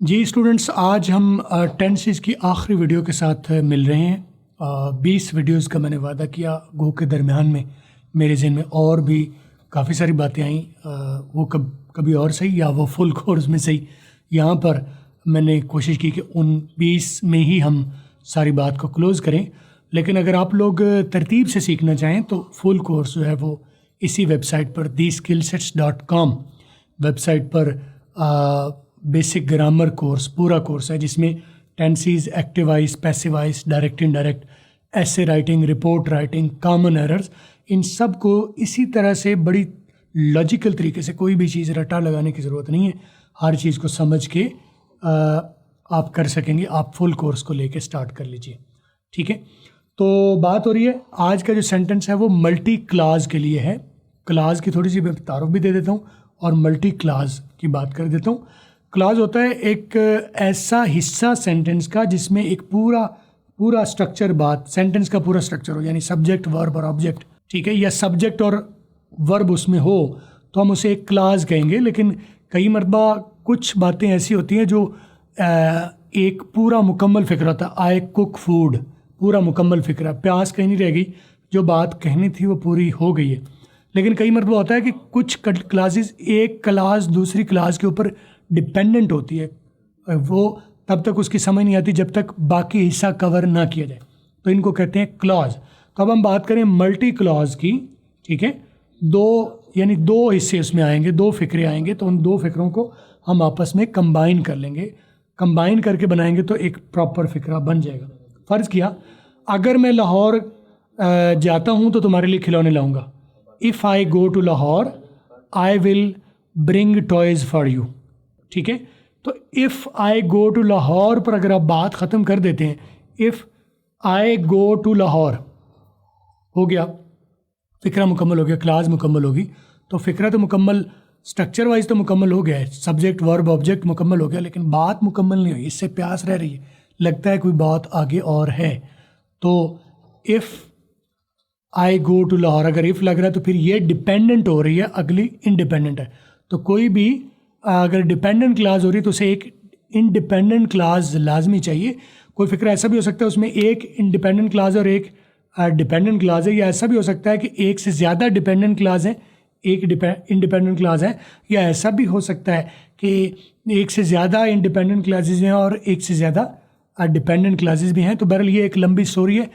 جی students, آج ہم tenses کی آخری ویڈیو کے ساتھ مل رہے ہیں۔ 20 ویڈیوز کا میں نے وعدہ کیا، گو کے درمیان میں میرے ذہن میں اور بھی کافی ساری باتیں آئیں، وہ کبھی اور صحیح یا وہ فل کورس میں صحیح۔ یہاں پر میں نے کوشش کی کہ ان 20 میں ہی ہم ساری بات کو کلوز کریں، لیکن اگر آپ لوگ ترتیب سے سیکھنا چاہیں تو فل کورس جو ہے وہ اسی ویب سائٹ پر theskillsets.com ویب سائٹ پر بیسک گرامر کورس پورا کورس ہے، جس میں tenses, active voice, passive voice, direct indirect, essay writing, report writing, common errors, ان سب کو اسی طرح سے بڑی لاجیکل طریقے سے، کوئی بھی چیز رٹا لگانے کی ضرورت نہیں ہے، ہر چیز کو سمجھ کے آپ کر سکیں گے۔ آپ فل کورس کو لے کے سٹارٹ کر لیجئے، ٹھیک ہے؟ تو بات ہو رہی ہے آج کا جو سینٹنس ہے وہ ملٹی کلاز کے لیے ہے۔ کلاز کی تھوڑی سی میں تعارف بھی دے دیتا ہوں اور ملٹی کلاز کی بات کر دیتا ہوں۔ کلاز ہوتا ہے ایک ایسا حصہ سینٹنس کا جس میں ایک پورا اسٹرکچر، سینٹنس کا پورا اسٹرکچر ہو، یعنی سبجیکٹ، ورب اور آبجیکٹ، ٹھیک ہے؟ یا سبجیکٹ اور ورب اس میں ہو تو ہم اسے ایک کلاز کہیں گے۔ لیکن کئی مرتبہ کچھ باتیں ایسی ہوتی ہیں جو ایک پورا مکمل فکر ہوتا ہے۔ آئی کوک فوڈ، پورا مکمل فکر ہے، پیاس کہیں نہیں رہ گئی، جو بات کہنی تھی وہ پوری ہو گئی ہے۔ لیکن کئی مرتبہ ہوتا ہے کہ کچھ کلاسز، ایک کلاس دوسری کلاس کے اوپر ڈپینڈنٹ ہوتی ہے، وہ تب تک اس کی سمجھ نہیں آتی جب تک باقی حصہ کور نہ کیا جائے، تو ان کو کہتے ہیں کلاز۔ تو اب ہم بات کریں ملٹی کلاز کی، ٹھیک ہے؟ دو حصے اس میں آئیں گے، دو فکرے آئیں گے، تو ان دو فکروں کو ہم آپس میں کمبائن کر لیں گے، کمبائن کر کے بنائیں گے تو ایک پراپر فکرہ بن جائے گا۔ فرض کیا اگر میں لاہور جاتا ہوں تو تمہارے لیے کھلونے لاؤں گا۔ If I go to Lahore I will bring toys for you, ٹھیک ہے؟ تو if I go to Lahore پر اگر آپ بات ختم کر دیتے ہیں، if I go to Lahore ہو گیا، فکرہ مکمل ہو گیا، کلاس مکمل ہوگی۔ تو فکرہ تو مکمل، اسٹرکچر وائز تو مکمل ہو گیا ہے، سبجیکٹ، ورب، آبجیکٹ مکمل ہو گیا، لیکن بات مکمل نہیں ہوئی، اس سے پیاس رہ رہی ہے، لگتا ہے کوئی بات آگے اور ہے۔ تو if I go to Lahore, اگر اف لگ رہا ہے تو پھر یہ ڈپینڈنٹ ہو رہی ہے، اگلی انڈیپینڈنٹ ہے۔ تو کوئی بھی اگر ڈپینڈنٹ کلاس ہو رہی ہے تو اسے ایک انڈیپینڈنٹ کلاس لازمی چاہیے۔ کوئی فکرہ ایسا بھی ہو سکتا ہے اس میں ایک انڈیپینڈنٹ کلاس اور ایک ڈپینڈنٹ کلاس ہے، یا ایسا بھی ہو سکتا ہے کہ ایک سے زیادہ ڈپینڈنٹ کلاس ہیں، ایک انڈیپینڈنٹ کلاس ہے، یا ایسا بھی ہو سکتا ہے کہ ایک سے زیادہ انڈیپینڈنٹ کلاسز ہیں اور ایک سے زیادہ ڈپینڈنٹ کلاسز بھی ہیں۔ تو بہرحال یہ ایک لمبی اسٹوری ہے،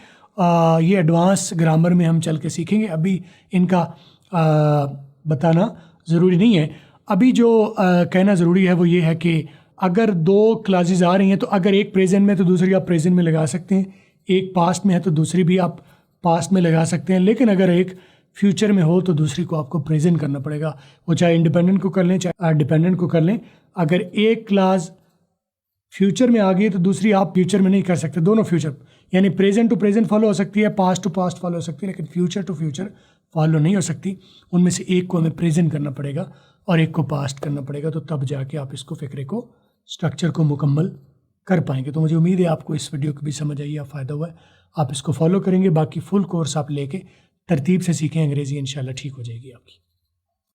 یہ ایڈوانس گرامر میں ہم چل کے سیکھیں گے، ابھی ان کا بتانا ضروری نہیں ہے۔ ابھی جو کہنا ضروری ہے وہ یہ ہے کہ اگر دو کلاسز آ رہی ہیں تو اگر ایک پریزنٹ میں تو دوسری آپ پریزنٹ میں لگا سکتے ہیں، ایک پاسٹ میں ہے تو دوسری بھی آپ پاسٹ میں لگا سکتے ہیں، لیکن اگر ایک فیوچر میں ہو تو دوسری کو آپ کو پریزنٹ کرنا پڑے گا، وہ چاہے انڈیپینڈنٹ کو کر لیں چاہے ڈیپینڈنٹ کو کر لیں۔ اگر ایک کلاس فیوچر میں آ گئی تو دوسری آپ فیوچر میں نہیں کر سکتے، دونوں فیوچر، یعنی پریزنٹ ٹو پریزنٹ فالو ہو سکتی ہے، پاسٹ ٹو پاسٹ فالو ہو سکتی ہے، لیکن فیوچر ٹو فیوچر فالو نہیں ہو سکتی۔ ان میں سے ایک کو ہمیں پریزنٹ کرنا پڑے گا اور ایک کو پاسٹ کرنا پڑے گا، تو تب جا کے آپ اس کو فکرے کو، اسٹرکچر کو مکمل کر پائیں گے۔ تو مجھے امید ہے آپ کو اس ویڈیو کو بھی سمجھ آئی یا فائدہ ہوا ہے، آپ اس کو فالو کریں گے۔ باقی فل کورس آپ لے کے ترتیب سے سیکھیں، انگریزی انشاءاللہ ٹھیک ہو جائے گی آپ کی۔